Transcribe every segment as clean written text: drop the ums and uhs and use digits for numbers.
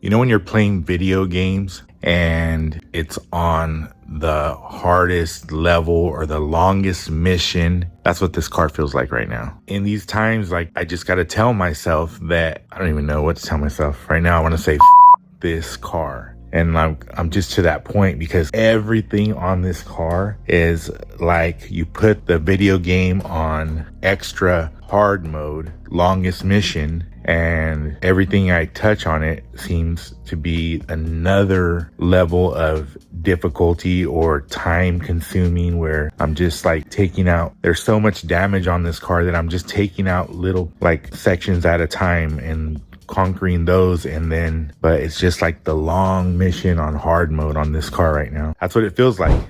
You know when you're playing video games and it's on the hardest level or the longest mission? That's what this car feels like right now. In these times, like, I just got to tell myself that I don't even know what to tell myself. Right now, I want to say, this car. And I'm just to that point because everything on this car is like you put the video game on extra hard mode, longest mission, and everything I touch on it seems to be another level of difficulty or time consuming, where I'm just like taking out, there's so much damage on this car that I'm just taking out little like sections at a time and conquering those. And then, but it's just like the long mission on hard mode on this car right now. That's what it feels like.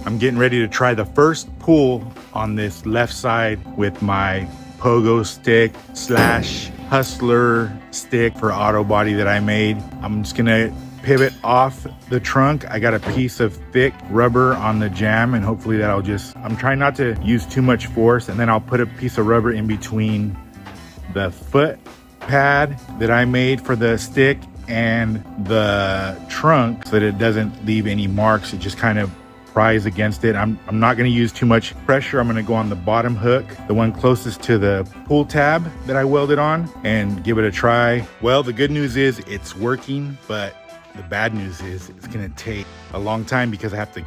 I'm getting ready to try the first pull on this left side with my pogo stick / hustler stick for auto body that I made. I'm just gonna pivot off the trunk. I got a piece of thick rubber on the jam, and hopefully that'll just, I'm trying not to use too much force, and then I'll put a piece of rubber in between the foot pad that I made for the stick and the trunk so that it doesn't leave any marks. It just kind of prise against it. I'm not going to use too much pressure. I'm going to go on the bottom hook, the one closest to the pull tab that I welded on, and give it a try. Well, the good news is it's working, but the bad news is it's going to take a long time because I have to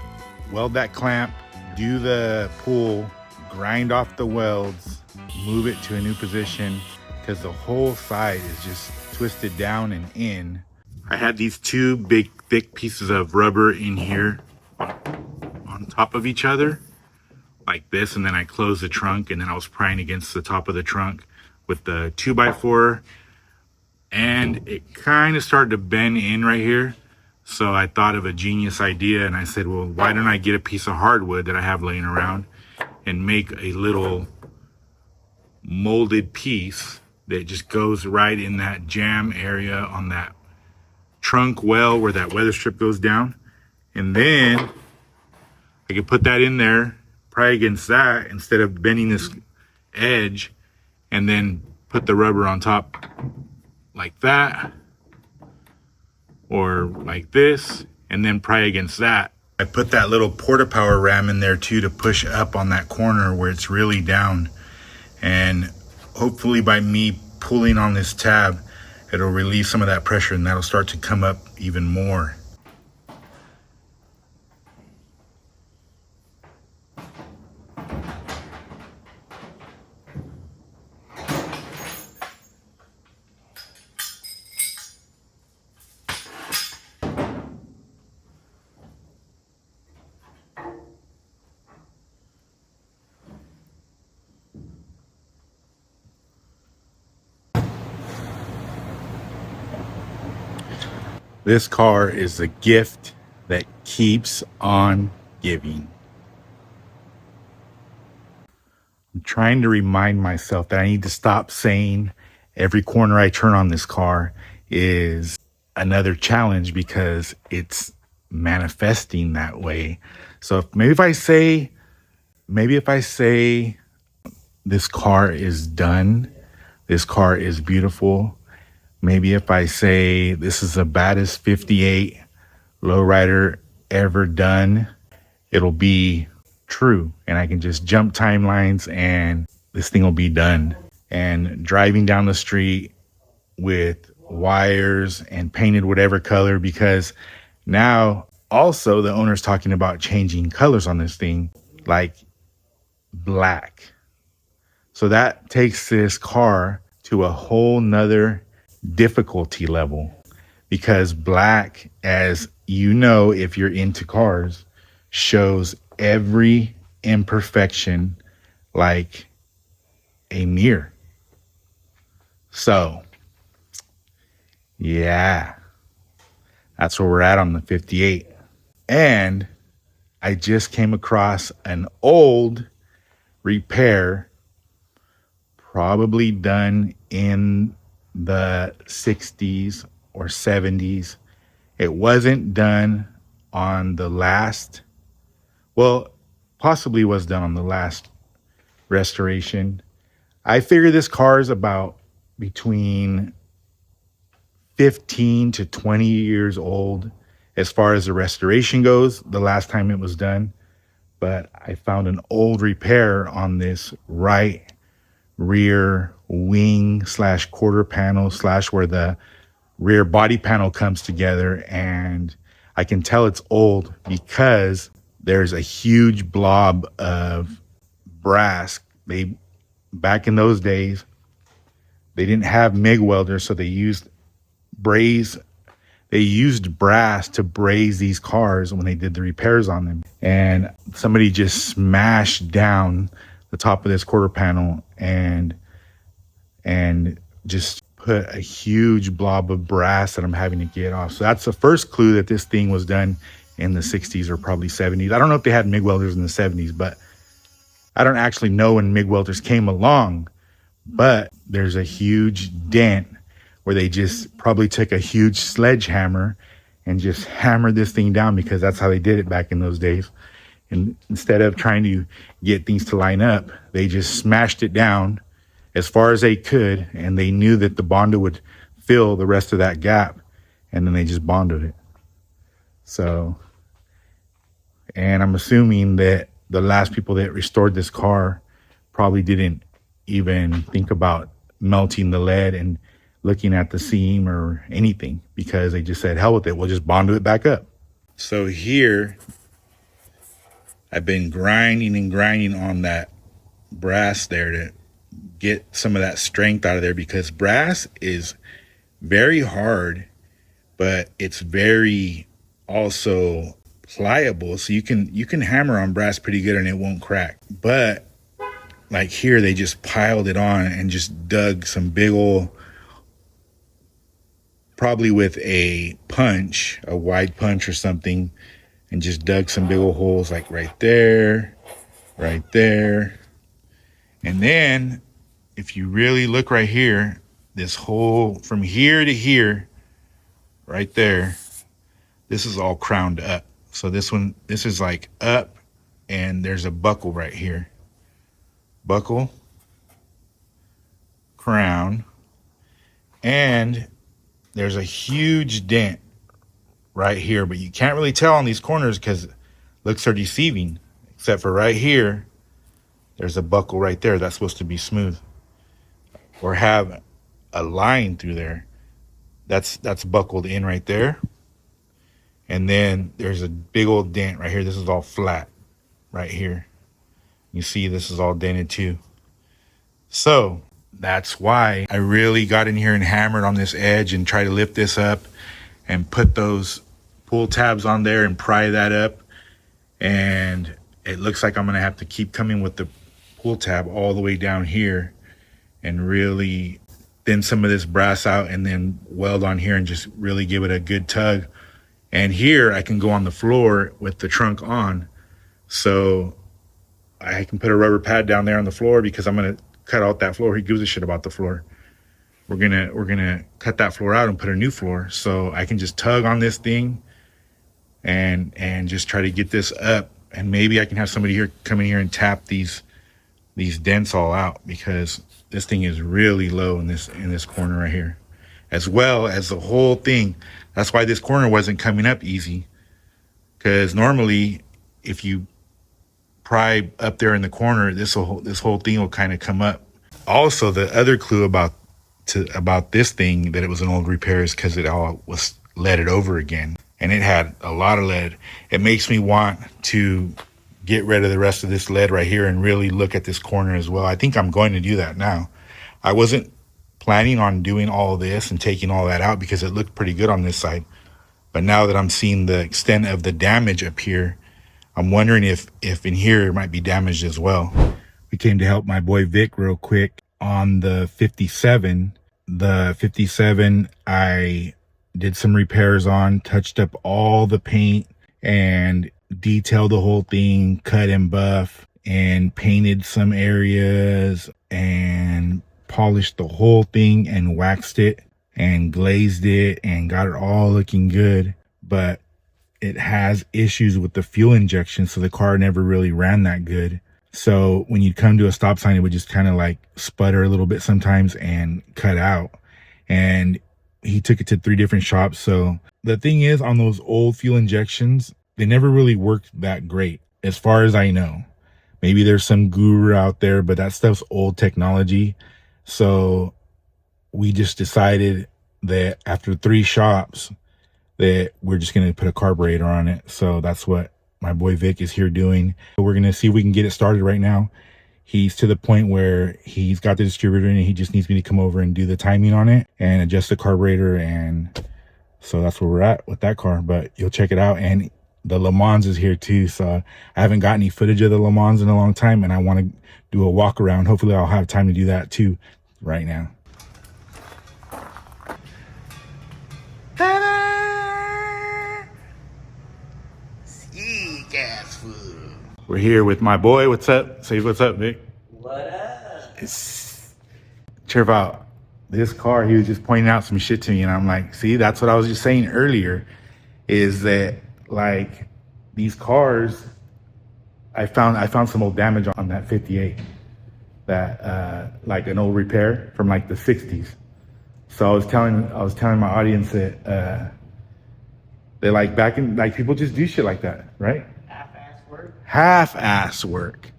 weld that clamp, do the pull, grind off the welds, move it to a new position because the whole side is just twisted down and in. I had these two big thick pieces of rubber in here on top of each other like this, and then I closed the trunk, and then I was prying against the top of the trunk with the 2x4, and it kind of started to bend in right here. So I thought of a genius idea, and I said, well, why don't I get a piece of hardwood that I have laying around and make a little molded piece that just goes right in that jam area on that trunk well where that weather strip goes down. And then I could put that in there, pry against that instead of bending this edge, and then put the rubber on top like that, or like this, and then pry against that. I put that little porta power ram in there too to push up on that corner where it's really down. And hopefully by me pulling on this tab, it'll relieve some of that pressure, and that'll start to come up even more. This car is a gift that keeps on giving. I'm trying to remind myself that I need to stop saying every corner I turn on this car is another challenge, because it's manifesting that way. So maybe if I say this car is done, this car is beautiful, maybe if I say this is the baddest 58 lowrider ever done, it'll be true, and I can just jump timelines and this thing will be done. And driving down the street with wires and painted whatever color, because now also the owner's talking about changing colors on this thing, like black. So that takes this car to a whole nother difficulty level, because black, as you know if you're into cars, shows every imperfection like a mirror. So yeah, that's where we're at on the 58. And I just came across an old repair, probably done in the 60s or 70s. It wasn't done on the last, well, possibly was done on the last restoration. I figure this car is about between 15 to 20 years old as far as the restoration goes, the last time it was done. But I found an old repair on this right rear wing slash quarter panel slash where the rear body panel comes together, and I can tell it's old because there's a huge blob of brass. They, back in those days, they didn't have MIG welders, so they used brass to braze these cars when they did the repairs on them. And somebody just smashed down the top of this quarter panel and just put a huge blob of brass that I'm having to get off. So that's the first clue that this thing was done in the 60s or probably 70s. I don't know if they had MIG welders in the 70s, but I don't actually know when MIG welders came along. But there's a huge dent where they just probably took a huge sledgehammer and just hammered this thing down, because that's how they did it back in those days. And instead of trying to get things to line up, they just smashed it down as far as they could, and they knew that the Bondo would fill the rest of that gap, and then they just bonded it. So, and I'm assuming that the last people that restored this car probably didn't even think about melting the lead and looking at the seam or anything, because they just said, hell with it, we'll just Bondo it back up. So here, I've been grinding on that brass there to get some of that strength out of there, because brass is very hard, but it's very also pliable. So you can hammer on brass pretty good and it won't crack. But like here, they just piled it on and just dug some big old, probably with a punch, a wide punch or something, and just dug some big old holes like right there. And then if you really look right here, this hole from here to here, right there, this is all crowned up. So this is like up, and there's a buckle right here. Buckle, crown, and there's a huge dent right here, but you can't really tell on these corners because looks are deceiving, except for right here, there's a buckle right there that's supposed to be smooth or have a line through there. That's buckled in right there. And then there's a big old dent right here. This is all flat right here. You see this is all dented too. So that's why I really got in here and hammered on this edge and tried to lift this up and put those pull tabs on there and pry that up. And it looks like I'm gonna have to keep coming with the pull tab all the way down here and really thin some of this brass out, and then weld on here and just really give it a good tug. And here I can go on the floor with the trunk on, so I can put a rubber pad down there on the floor, because I'm gonna cut out that floor. Who gives a shit about the floor? We're gonna cut that floor out and put a new floor, so I can just tug on this thing and just try to get this up. And maybe I can have somebody here come in here and tap these dents all out, because this thing is really low in this corner right here, as well as the whole thing. That's why this corner wasn't coming up easy, because normally if you pry up there in the corner, this whole thing will kind of come up. Also, the other clue about this thing that it was an old repair is because it all was leaded over again, and it had a lot of lead. It makes me want to get rid of the rest of this lead right here and really look at this corner as well. I think I'm going to do that now. I wasn't planning on doing all of this and taking all that out because it looked pretty good on this side. But now that I'm seeing the extent of the damage up here, I'm wondering if in here it might be damaged as well. We came to help my boy Vic real quick on the 57. The 57, I did some repairs on, touched up all the paint and detailed the whole thing, cut and buff and painted some areas and polished the whole thing and waxed it and glazed it and got it all looking good, but it has issues with the fuel injection, so the car never really ran that good. So when you'd come to a stop sign, it would just kind of like sputter a little bit sometimes and cut out. And he took it to 3 different shops. So the thing is, on those old fuel injections, they never really worked that great, as far as I know. Maybe there's some guru out there, but that stuff's old technology. So we just decided that after 3 shops that we're just going to put a carburetor on it. So that's what my boy Vic is here doing. We're going to see if we can get it started right now. He's to the point where he's got the distributor and he just needs me to come over and do the timing on it and adjust the carburetor. And so that's where we're at with that car, but you'll check it out. And the Le Mans is here too. So I haven't got any footage of the Le Mans in a long time, and I want to do a walk around. Hopefully I'll have time to do that too right now. We're here with my boy. What's up? Say what's up, Vic. What up? Check out this car. He was just pointing out some shit to me, and I'm like, see, that's what I was just saying earlier, is that like these cars, I found some old damage on that 58, that like an old repair from like the 60s. So I was telling my audience that they like back in, like, people just do shit like that, right? Half-ass work.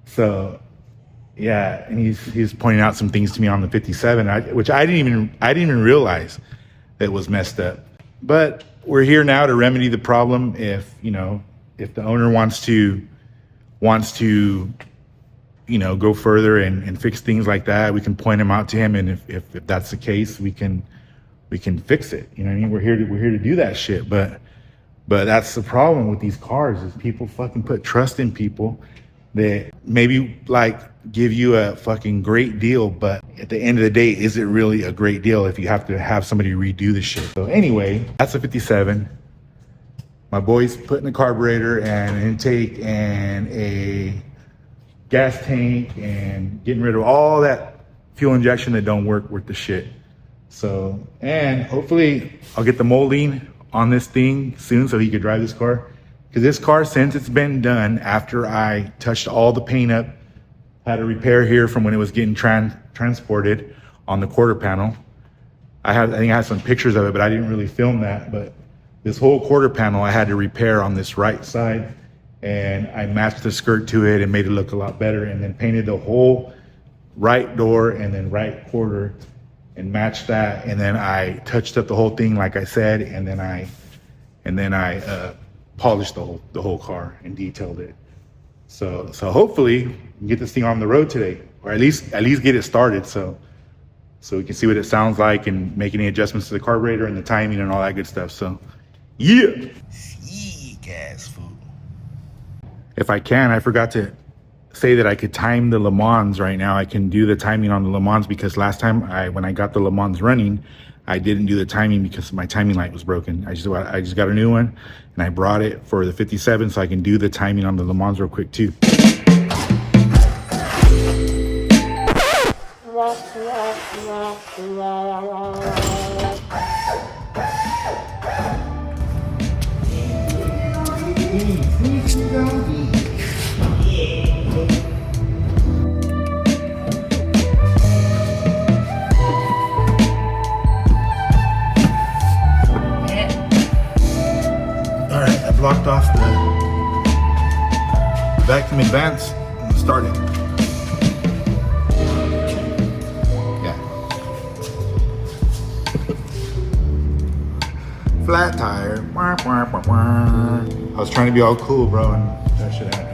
So yeah, and he's pointing out some things to me on the 57, which I didn't even realize that was messed up. But we're here now to remedy the problem. If the owner wants to go further and fix things like that, we can point them out to him, and if that's the case, we can fix it. You know what I mean? We're here to do that shit. But that's the problem with these cars, is people fucking put trust in people that maybe like give you a fucking great deal, but at the end of the day, is it really a great deal if you have to have somebody redo the shit? So anyway, that's a 57. My boy's putting a carburetor and an intake and a gas tank and getting rid of all that fuel injection that don't work worth the shit. So, and hopefully I'll get the molding on this thing soon so he could drive this car. Because this car, since it's been done, after I touched all the paint up, had a repair here from when it was getting transported on the quarter panel. I think I have some pictures of it, but I didn't really film that. But this whole quarter panel I had to repair on this right side, and I matched the skirt to it and made it look a lot better, and then painted the whole right door and then right quarter and matched that, and then I touched up the whole thing like I said, and then I polished the whole car and detailed it. So hopefully we can get this thing on the road today, or at least get it started, so we can see what it sounds like and make any adjustments to the carburetor and the timing and all that good stuff. So yeah. Gas food. If I can, I forgot to say that I could time the Le Mans right now. I can do the timing on the Le Mans, because last time when I got the Le Mans running, I didn't do the timing because my timing light was broken. I just got a new one, and I brought it for the 57 so I can do the timing on the Le Mans real quick too. Blocked off the vacuum advance and start it. Yeah. Flat tire. I was trying to be all cool, bro, and that shit happened.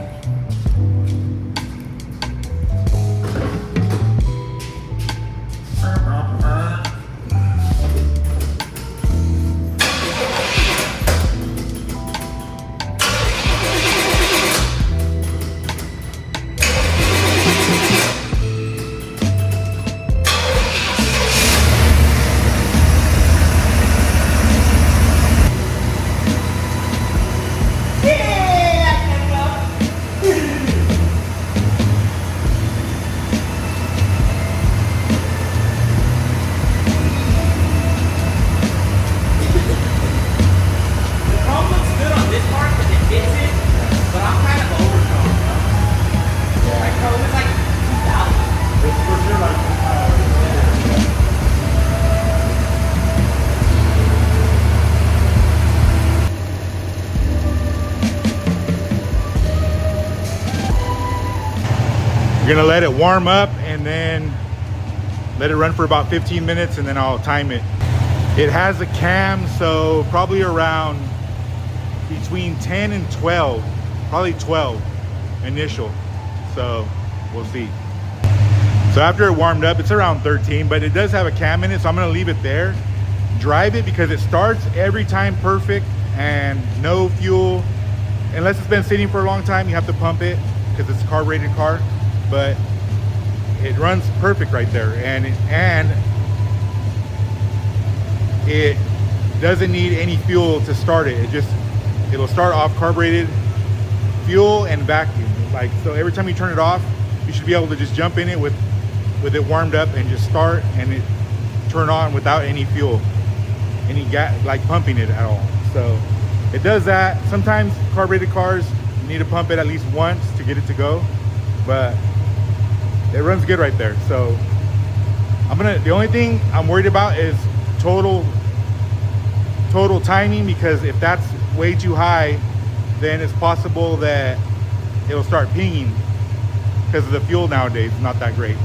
You're gonna let it warm up and then let it run for about 15 minutes and then I'll time it. It has a cam, so probably around between 10 and 12, probably 12 initial. So we'll see. So after it warmed up, it's around 13, but it does have a cam in it, so I'm gonna leave it there. Drive it because it starts every time perfect and no fuel. Unless it's been sitting for a long time, you have to pump it because it's a carbureted car, but it runs perfect right there. And it doesn't need any fuel to start it. It'll start off carbureted fuel and vacuum. Like, so every time you turn it off, you should be able to just jump in it with it warmed up and just start and it turn on without any fuel, any gas, like pumping it at all. So it does that. Sometimes carbureted cars, you need to pump it at least once to get it to go, but it runs good right there. So the only thing I'm worried about is total timing, because if that's way too high, then it's possible that it'll start pinging because of the fuel nowadays is not that great.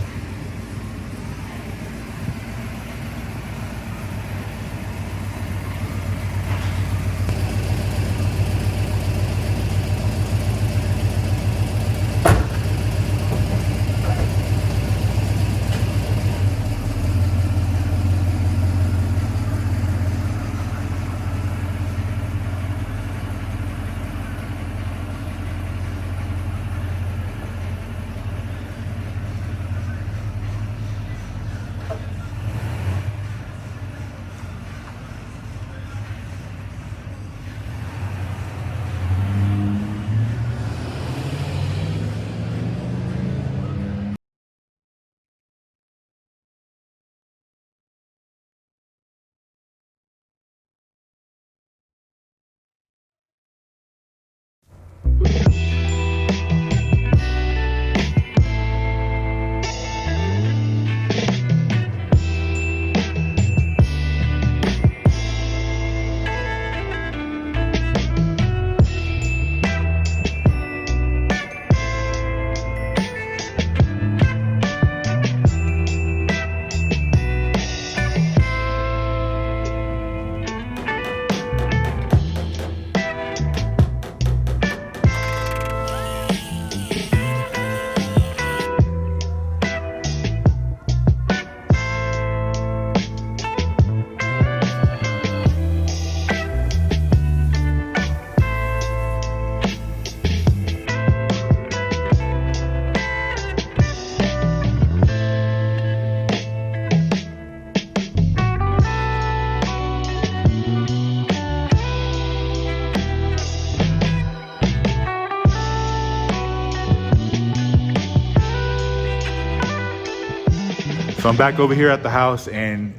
So I'm back over here at the house and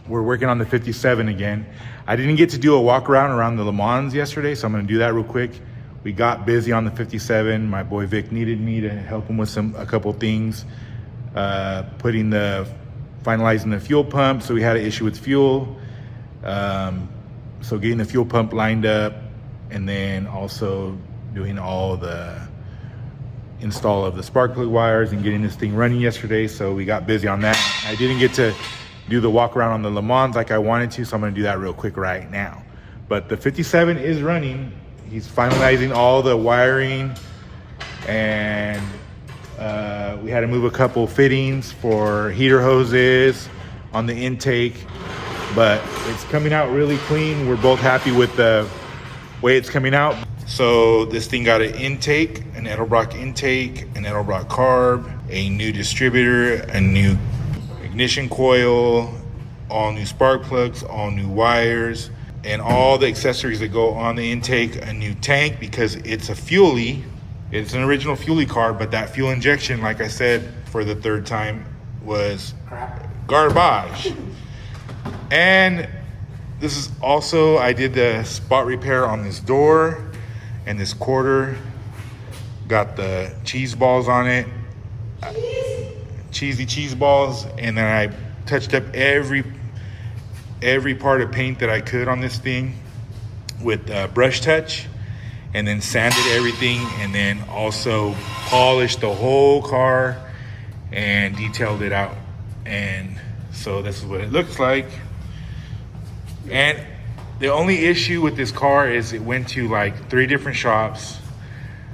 we're working on the 57 again. I didn't get to do a walk around the Lemans yesterday, so I'm gonna do that real quick. We got busy on the 57. My boy Vic needed me to help him with a couple things. Finalizing the fuel pump, so we had an issue with fuel. So getting the fuel pump lined up and then also doing all the install of the spark plug wires and getting this thing running yesterday, so we got busy on that. I didn't get to do the walk around on the Lemans like I wanted to, so I'm gonna do that real quick right now. But the 57 is running. He's finalizing all the wiring, and we had to move a couple fittings for heater hoses on the intake, but it's coming out really clean. We're both happy with the way it's coming out. So this thing got an intake, an Edelbrock intake, an Edelbrock carb, a new distributor, a new ignition coil, all new spark plugs, all new wires, and all the accessories that go on the intake, a new tank because it's a fuelie. It's an original fuelie car, but that fuel injection, like I said for the third time, was garbage. And this is also, I did the spot repair on this door and this quarter. Got the cheese balls on it. Cheesy cheese balls. And then I touched up every part of paint that I could on this thing with brush touch. and then sanded everything, and then also polished the whole car and detailed it out. And so this is what it looks like. And the only issue with this car is it went to like 3 different shops,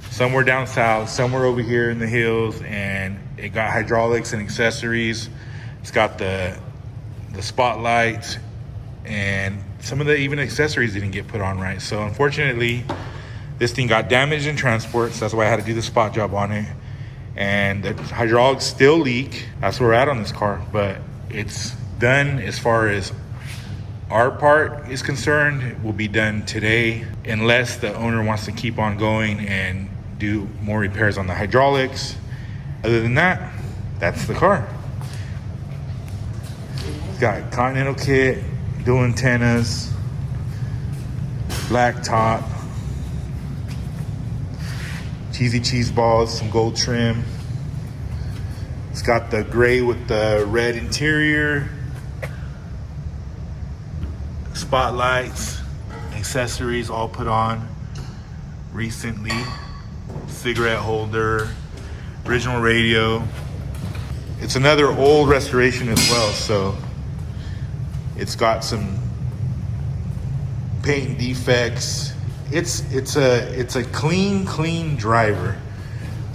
somewhere down south, somewhere over here in the hills, and it got hydraulics and accessories. It's got the spotlights, and some of the even accessories didn't get put on right. So unfortunately, this thing got damaged in transport, so that's why I had to do the spot job on it. And the hydraulics still leak. That's where we're at on this car, but it's done. As far as our part is concerned, it will be done today, unless the owner wants to keep on going and do more repairs on the hydraulics. Other than that, that's the car. It's got Continental kit, dual antennas, black top, cheesy cheese balls, some gold trim. It's got the gray with the red interior, spotlights, accessories all put on recently, cigarette holder, original radio. It's another old restoration as well, so it's got some paint defects. It's a clean driver.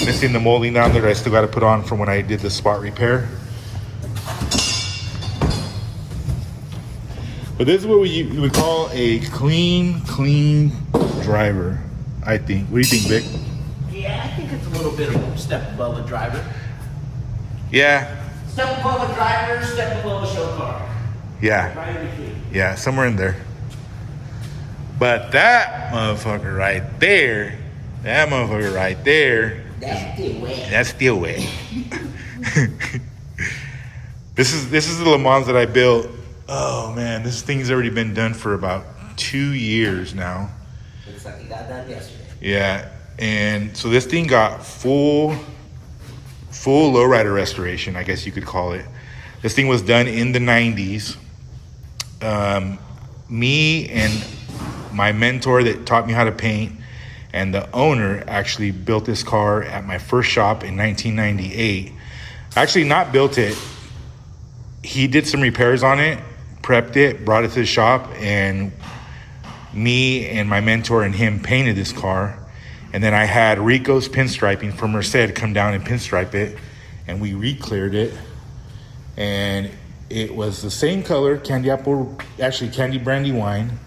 Missing the molding down there that I still got to put on from when I did the spot repair. But this is what we would call a clean driver, I think. What do you think, Vic? Yeah, I think it's a little bit of a step above a driver. Yeah. Step above a driver, step below a show car. Yeah. Right in between. Yeah, somewhere in there. But that motherfucker right there, that's still wet. This is the Le Mans that I built. Oh man, this thing's already been done for about 2 years now. Looks like it got done yesterday. Yeah, and so this thing got full lowrider restoration, I guess you could call it. This thing was done in the 90s. Me and my mentor that taught me how to paint and the owner actually built this car at my first shop in 1998. Actually not built it. He did some repairs on it, prepped it, brought it to the shop, and me and my mentor and him painted this car. And then I had Rico's pinstriping from Merced come down and pinstripe it, and we re-cleared it. And it was the same color, candy apple, actually candy brandy wine.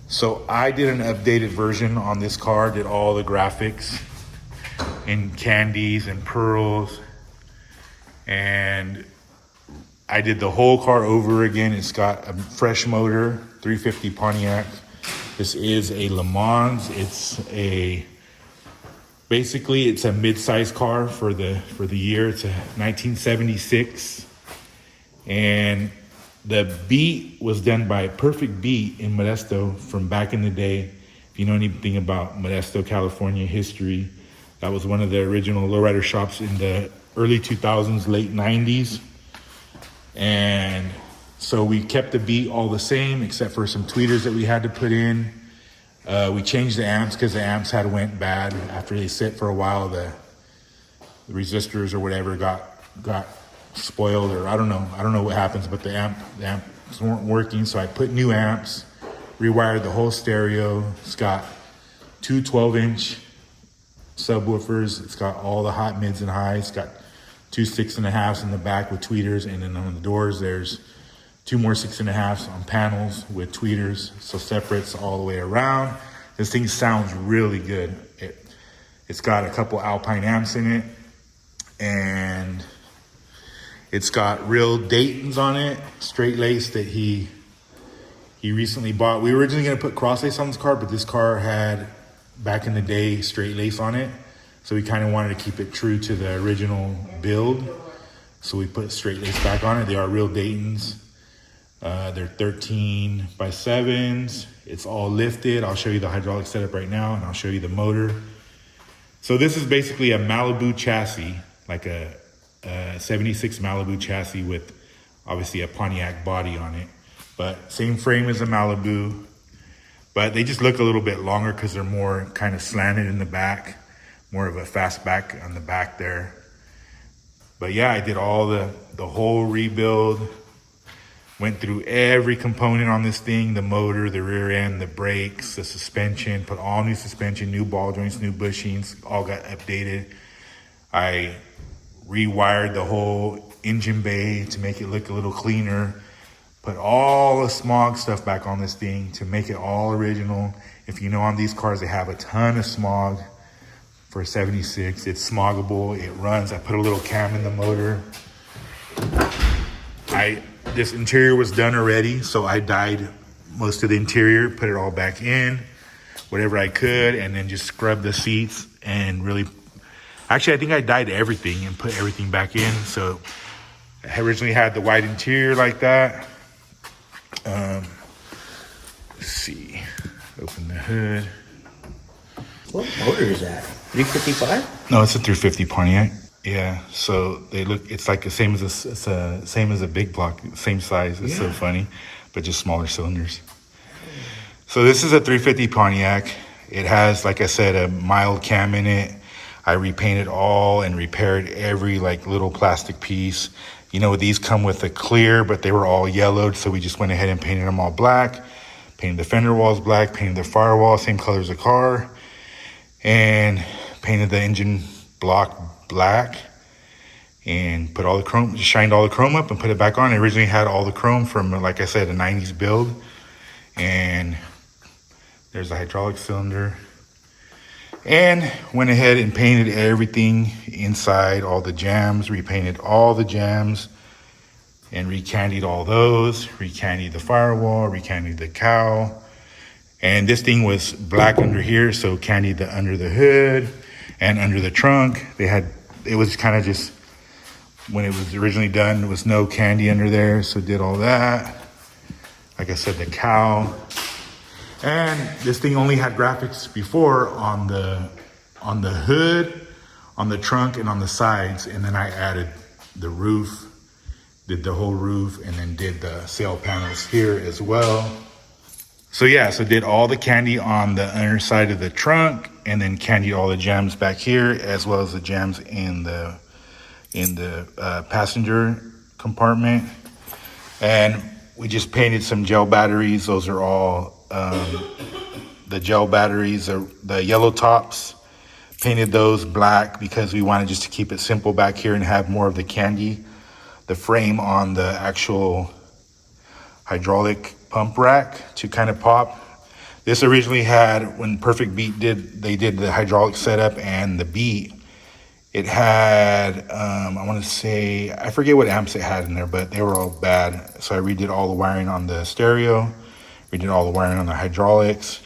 So I did an updated version on this car, did all the graphics in candies and pearls. And I did the whole car over again. It's got a fresh motor, 350 Pontiac. This is a Le Mans. Basically it's a mid-size car for the year. It's a 1976. And the beat was done by Perfect Beat in Modesto from back in the day. If you know anything about Modesto, California history, that was one of the original lowrider shops in the early 2000s, late 90s. And so we kept the beat all the same, except for some tweeters that we had to put in. We changed the amps because the amps had went bad after they sit for a while. The resistors or whatever got spoiled, or I don't know what happens, but the amps weren't working. So I put new amps, rewired the whole stereo. It's got 2 12-inch subwoofers. It's got all the hot mids and highs. It's got 2 6.5s in the back with tweeters, and then on the doors there's 2 more 6.5s on panels with tweeters, so separates all the way around. This thing sounds really good. It's got a couple Alpine amps in it, and it's got real Daytons on it, straight lace that he recently bought. We were originally gonna put cross lace on this car, but this car had, back in the day, straight lace on it. So we kind of wanted to keep it true to the original build. So we put straight lace back on it. They are real Daytons. They're 13 by 7s. It's all lifted. I'll show you the hydraulic setup right now, and I'll show you the motor. So this is basically a Malibu chassis, like a 76 Malibu chassis with obviously a Pontiac body on it, but same frame as a Malibu. but they just look a little bit longer because they're more kind of slanted in the back, more of a fast back on the back there. But yeah, I did all the whole rebuild, went through every component on this thing, the motor, the rear end, the brakes, the suspension, put all new suspension, new ball joints, new bushings, all got updated. I rewired the whole engine bay to make it look a little cleaner, put all the smog stuff back on this thing to make it all original. If you know, on these cars, they have a ton of smog. For a 76, it's smoggable, it runs. I put a little cam in the motor. This interior was done already, so I dyed most of the interior, put it all back in, whatever I could, and then just scrubbed the seats and really, actually I think I dyed everything and put everything back in. So I originally had the white interior like that. Let's see, open the hood. What motor is that? 355? No, it's a 350 Pontiac. Yeah, so they look, it's like the same as same as a big block, same size. It's so funny, but just smaller cylinders. So this is a 350 Pontiac. It has, like I said, a mild cam in it. I repainted all and repaired every like little plastic piece. You know, these come with a clear, but they were all yellowed, so we just went ahead and painted them all black. Painted the fender walls black, painted the firewall, same color as the car, and painted the engine block black, and put all the chrome, just shined all the chrome up and put it back on. I originally had all the chrome from, like I said, a 90s build. And there's the hydraulic cylinder. And went ahead and painted everything inside, all the jams, repainted all the jams, and recandied all those, recandied the firewall, recandied the cowl. And this thing was black under here, so candied the under the hood and under the trunk. It was kind of just, when it was originally done, there was no candy under there, so did all that. Like I said, the cowl. And this thing only had graphics before on the hood, on the trunk, and on the sides. And then I added the roof, did the whole roof, and then did the sail panels here as well. So yeah, so did all the candy on the underside of the trunk, and then candied all the jams back here, as well as the jams in the passenger compartment. And we just painted some gel batteries. Those are all the gel batteries, the yellow tops. Painted those black because we wanted just to keep it simple back here and have more of the candy. The frame on the actual hydraulic pump rack to kind of pop. This originally had, when Perfect Beat they did the hydraulic setup and the Beat, it had, I want to say, I forget what amps it had in there, but they were all bad. So I redid all the wiring on the stereo, redid all the wiring on the hydraulics.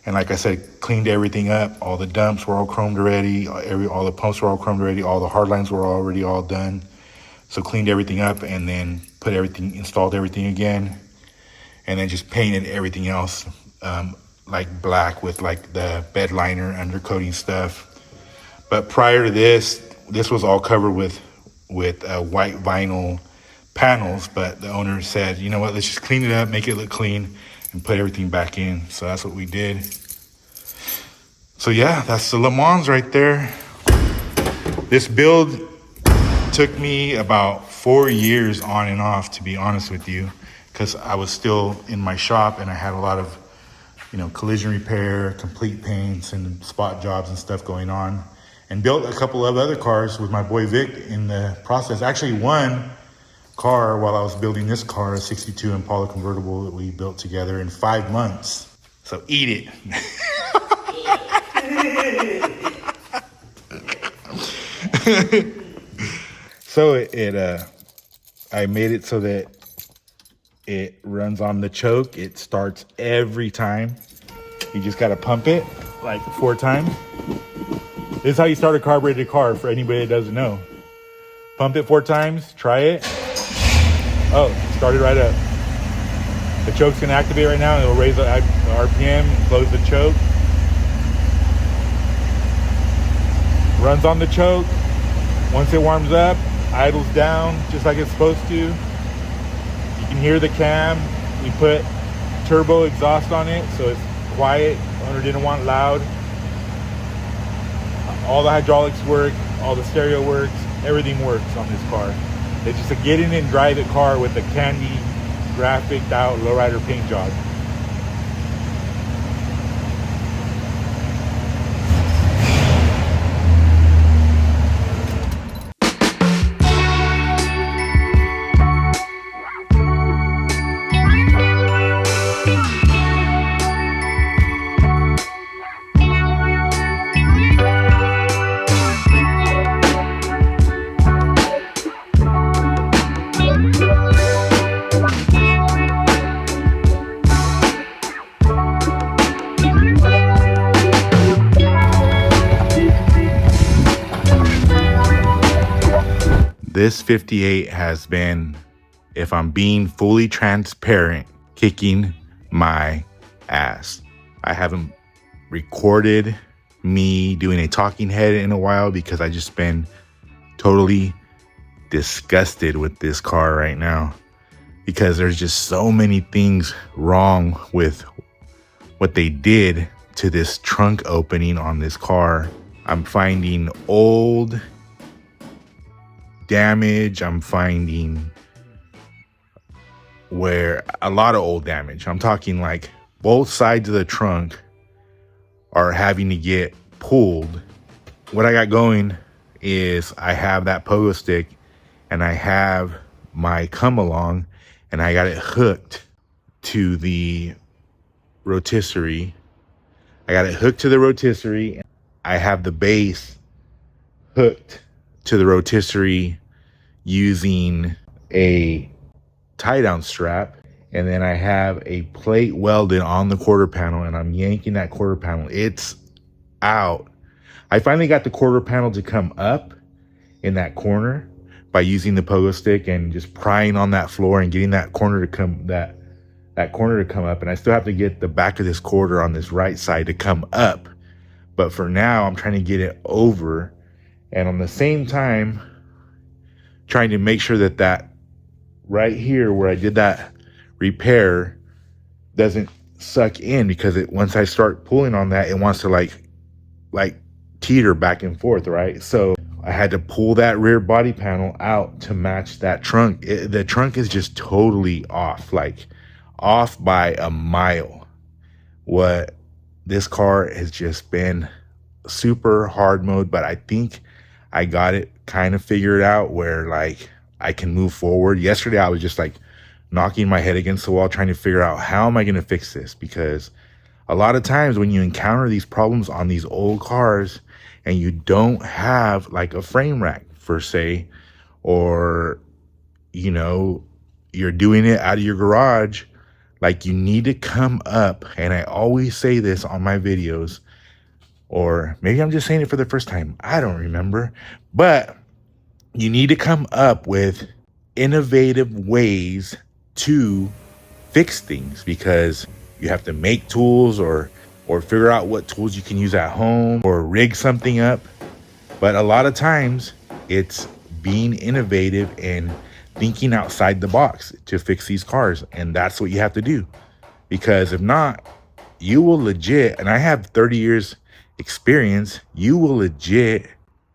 And like I said, cleaned everything up. All the dumps were all chromed already. All the pumps were all chromed already. All the hard lines were already all done. So cleaned everything up and then installed everything again. And then just painted everything else like black with like the bed liner undercoating stuff. But prior to this was all covered with white vinyl panels. But the owner said, you know what, let's just clean it up, make it look clean, and put everything back in. So that's what we did. So yeah, that's the Le Mans right there. This build took me about 4 years on and off, to be honest with you, because I was still in my shop and I had a lot of, collision repair, complete paints and spot jobs and stuff going on, and built a couple of other cars with my boy Vic in the process. Actually, one car while I was building this car, a 62 Impala convertible that we built together in 5 months. So eat it. So I made it so that it runs on the choke. It starts every time. You just gotta pump it like 4 times. This is how you start a carbureted car, for anybody that doesn't know. Pump it 4 times, try it. Oh, started right up. The choke's gonna activate right now and it'll raise the RPM and close the choke. Runs on the choke. Once it warms up, idles down just like it's supposed to. You can hear the cam. We put turbo exhaust on it, so quiet. Owner didn't want loud. All the hydraulics work, all the stereo works, everything works on this car. It's just a get in and drive it car with a candy graphic out lowrider paint job. This 58 has been, if I'm being fully transparent, kicking my ass. I haven't recorded me doing a talking head in a while because I just been totally disgusted with this car right now, because there's just so many things wrong with what they did to this trunk opening on this car. I'm finding old damage. I'm finding where a lot of old damage. I'm talking like both sides of the trunk are having to get pulled. What I got going is I have that pogo stick and I have my come along and I got it hooked to the rotisserie. I got it hooked to the rotisserie. I have the base hooked to the rotisserie using a tie down strap, and then I have a plate welded on the quarter panel and I'm yanking that quarter panel. It's out. I finally got the quarter panel to come up in that corner by using the pogo stick and just prying on that floor and getting that corner to come that corner to come up. And I still have to get the back of this quarter on this right side to come up, but for now I'm trying to get it over, and on the same time trying to make sure that that right here where I did that repair doesn't suck in, because it, once I start pulling on that, it wants to like teeter back and forth, right? So I had to pull that rear body panel out to match that trunk. The trunk is just totally off, like off by a mile. What this car has just been super hard mode, but I think I got it kind of figured out where like I can move forward. Yesterday I was just like knocking my head against the wall trying to figure out how am I going to fix this, because a lot of times when you encounter these problems on these old cars and you don't have like a frame rack per se, or you know, you're doing it out of your garage, like you need to come up, and I always say this on my videos, or maybe I'm just saying it for the first time, I don't remember, but you need to come up with innovative ways to fix things, because you have to make tools or figure out what tools you can use at home or rig something up. But a lot of times it's being innovative and thinking outside the box to fix these cars. And that's what you have to do, because if not, you will legit, and I have 30 years experience, you will legit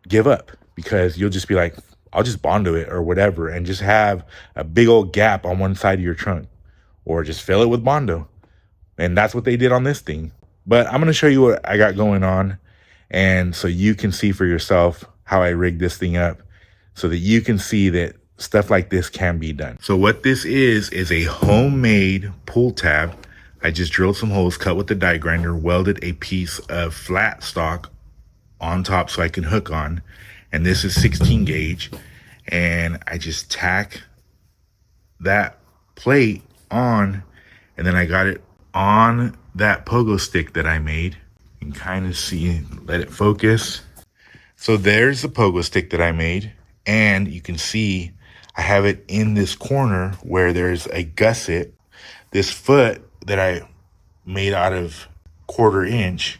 give up, because you'll just be like, I'll just Bondo it or whatever and just have a big old gap on one side of your trunk, or just fill it with Bondo. And that's what they did on this thing. But I'm going to show you what I got going on, and so you can see for yourself how I rigged this thing up, so that you can see that stuff like this can be done. So what this is a homemade pull tab. I just drilled some holes, cut with the die grinder, welded a piece of flat stock on top so I can hook on. And this is 16 gauge. And I just tack that plate on, and then I got it on that pogo stick that I made. You can kind of see, let it focus. So there's the pogo stick that I made. And you can see I have it in this corner where there's a gusset. This foot that I made out of 1/4 inch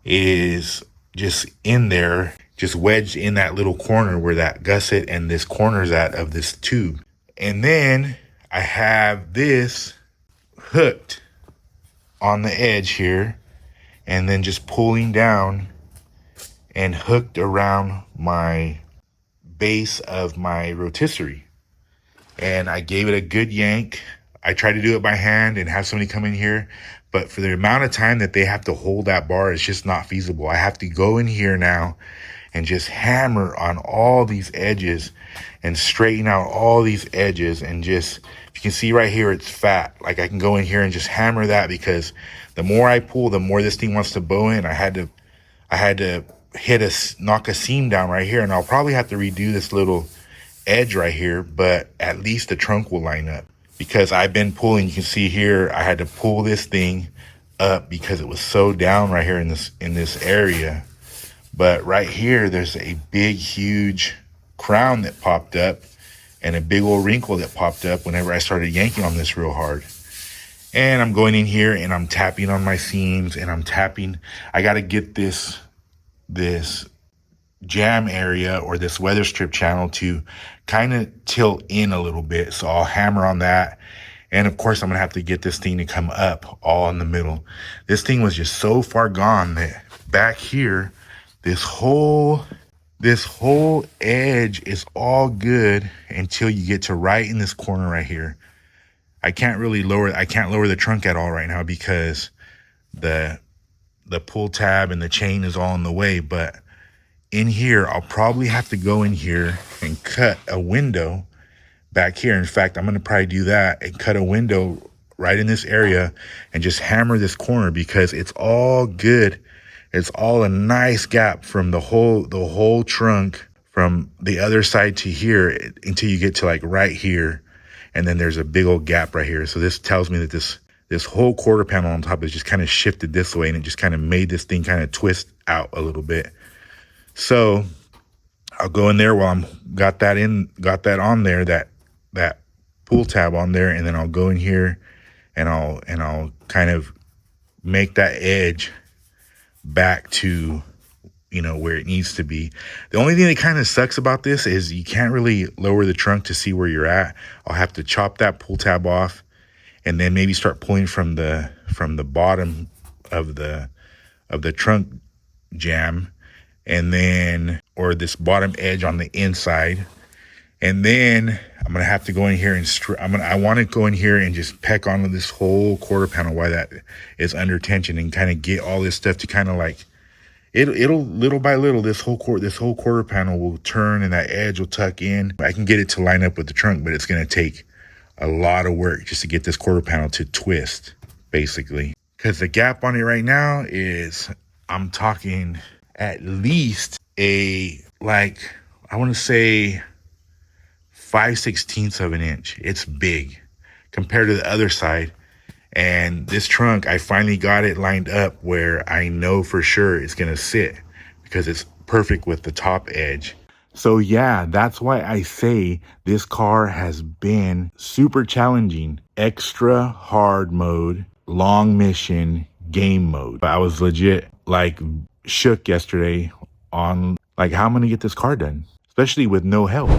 is just in there, just wedged in that little corner where that gusset and this corner's at of this tube. And then I have this hooked on the edge here, and then just pulling down and hooked around my base of my rotisserie. And I gave it a good yank. I tried to do it by hand and have somebody come in here, but for the amount of time that they have to hold that bar, it's just not feasible. I have to go in here now and just hammer on all these edges and straighten out all these edges. And just, if you can see right here, it's fat. Like I can go in here and just hammer that, because the more I pull, the more this thing wants to bow in. I had to knock a seam down right here, and I'll probably have to redo this little edge right here, but at least the trunk will line up, because I've been pulling. You can see here, I had to pull this thing up because it was so down right here in this area. But right here, there's a big, huge crown that popped up and a big old wrinkle that popped up whenever I started yanking on this real hard. And I'm going in here and I'm tapping on my seams, and I'm tapping. I got to get this jam area or this weather strip channel to kind of tilt in a little bit. So I'll hammer on that. And of course, I'm going to have to get this thing to come up all in the middle. This thing was just so far gone that back here, this whole edge is all good until you get to right in this corner right here. I can't lower the trunk at all right now because the pull tab and the chain is all in the way. But in here, I'll probably have to go in here and cut a window back here. In fact, I'm going to probably do that and cut a window right in this area and just hammer this corner, because it's all good. It's all a nice gap from the whole trunk from the other side to here until you get to like right here. And then there's a big old gap right here. So this tells me that this whole quarter panel on top is just kind of shifted this way, and it just kind of made this thing kind of twist out a little bit. So I'll go in there while I'm got that on there, that pull tab on there, and then I'll go in here and I'll kind of make that edge back to, where it needs to be. The only thing that kind of sucks about this is you can't really lower the trunk to see where you're at. I'll have to chop that pull tab off and then maybe start pulling from the bottom of the trunk jam, and then, or this bottom edge on the inside. And then I'm going to have to go in here and I want to go in here and just peck onto this whole quarter panel while that is under tension, and kind of get all this stuff to kind of like, it'll little by little, this whole quarter panel will turn and that edge will tuck in. I can get it to line up with the trunk, but it's going to take a lot of work just to get this quarter panel to twist, basically. Because the gap on it right now is, I'm talking at least I want to say 5/16 of an inch. It's big compared to the other side. And this trunk, I finally got it lined up where I know for sure it's going to sit, because it's perfect with the top edge. So yeah, that's why I say this car has been super challenging. Extra hard mode, long mission, game mode. I was legit like shook yesterday on like how I'm going to get this car done, especially with no help.